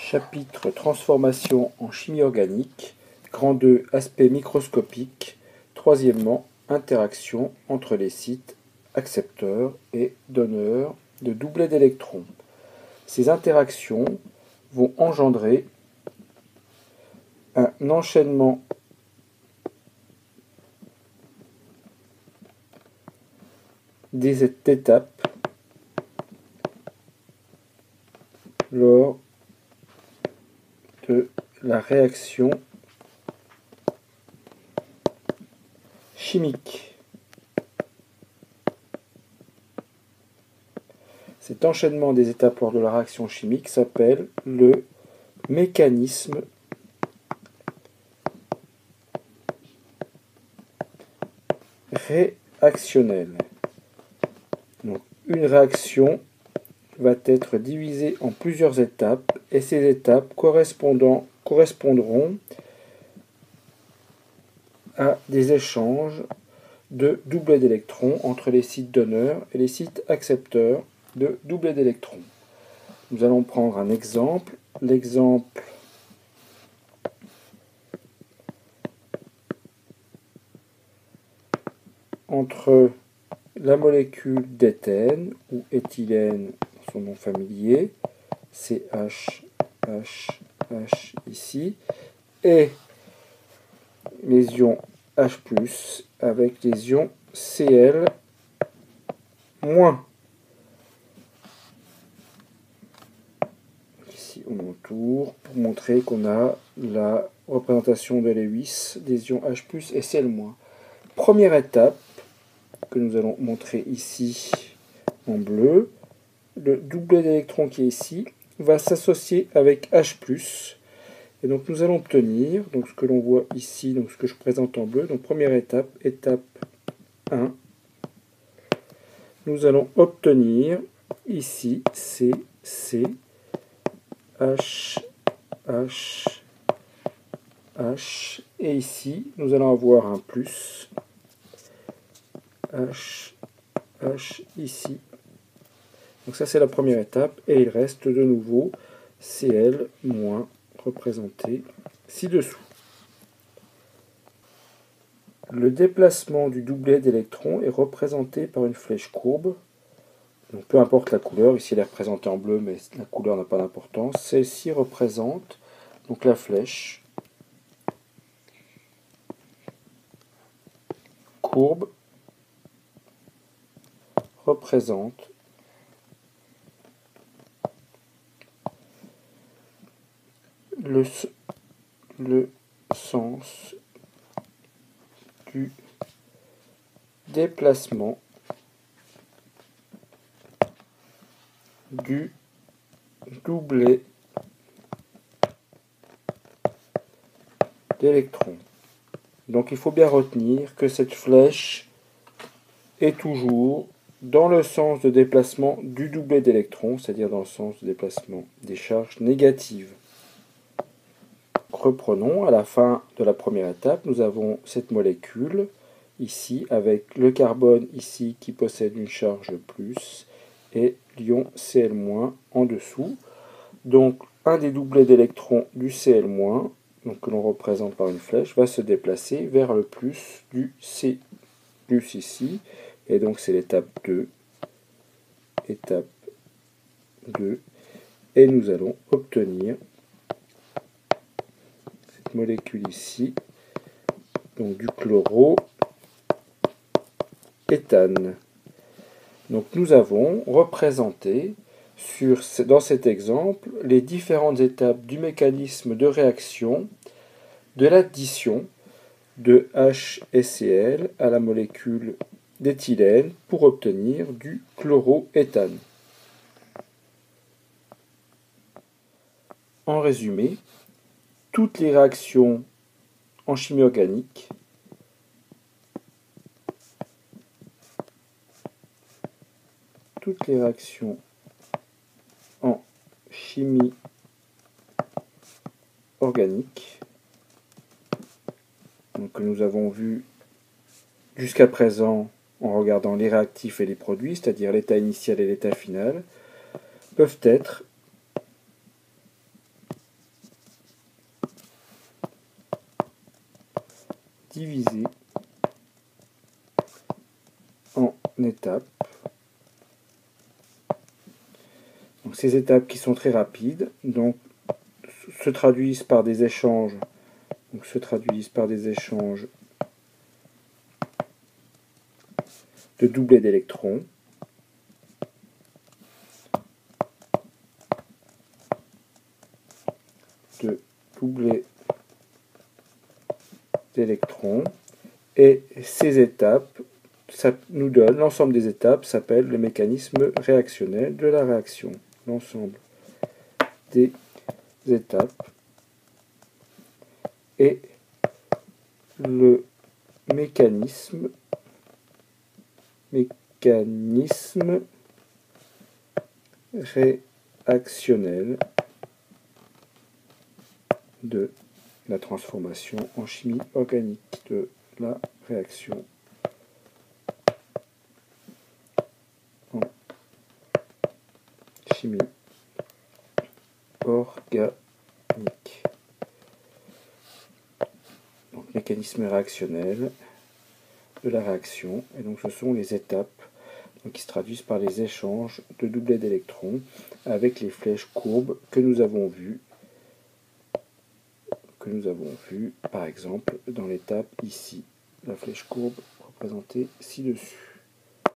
Chapitre Transformation en chimie organique. Grand 2 Aspect microscopique. Troisièmement, interaction entre les sites accepteurs et donneurs de doublets d'électrons. Ces interactions vont engendrer un enchaînement d'étapes lors de la réaction chimique. Cet enchaînement des étapes lors de la réaction chimique s'appelle le mécanisme réactionnel. Donc, une réaction va être divisée en plusieurs étapes et ces étapes correspondront à des échanges de doublets d'électrons entre les sites donneurs et les sites accepteurs de doublets d'électrons. Nous allons prendre un exemple. L'exemple entre la molécule d'éthène ou éthylène, son nom familier, CH ici, et les ions H+, avec les ions Cl-. Ici on entoure pour montrer qu'on a la représentation de Lewis des ions H+, et Cl-. Première étape que nous allons montrer ici en bleu, le doublet d'électrons qui est ici va s'associer avec H+, et donc nous allons obtenir donc ce que l'on voit ici, donc ce que je présente en bleu. Donc première étape, étape 1, nous allons obtenir ici C, H, et ici nous allons avoir un plus, H ici. Donc ça c'est la première étape, et il reste de nouveau Cl- représenté ci-dessous. Le déplacement du doublet d'électrons est représenté par une flèche courbe. Donc peu importe la couleur, ici elle est représentée en bleu, mais la couleur n'a pas d'importance. Celle-ci représente donc la flèche courbe représente le sens du déplacement du doublet d'électrons. Donc il faut bien retenir que cette flèche est toujours dans le sens de déplacement du doublet d'électrons, c'est-à-dire dans le sens de déplacement des charges négatives. Reprenons, à la fin de la première étape, nous avons cette molécule ici, avec le carbone ici qui possède une charge plus, et l'ion Cl- en dessous. Donc un des doublets d'électrons du Cl-, donc que l'on représente par une flèche, va se déplacer vers le plus du C+ ici, et donc c'est l'étape 2, et nous allons obtenir cette molécule ici, donc du chloroéthane. Donc nous avons représenté dans cet exemple les différentes étapes du mécanisme de réaction de l'addition de H et Cl à la molécule d'éthylène pour obtenir du chloroéthane. En résumé, toutes les réactions en chimie organique donc, que nous avons vu jusqu'à présent en regardant les réactifs et les produits, c'est-à-dire l'état initial et l'état final, peuvent être divisé en étapes. Donc, ces étapes qui sont très rapides, donc se traduisent par des échanges. Donc, se traduisent par des échanges de doublets d'électrons. De doublets d'électrons. Et ces étapes, ça nous donne, l'ensemble des étapes s'appelle le mécanisme réactionnel de la réaction. L'ensemble des étapes et le mécanisme réactionnel de la transformation en chimie organique, de la réaction en chimie organique. Donc, mécanisme réactionnel de la réaction, et donc ce sont les étapes qui se traduisent par les échanges de doublets d'électrons avec les flèches courbes que nous avons vues par exemple dans l'étape ici, la flèche courbe représentée ci-dessus.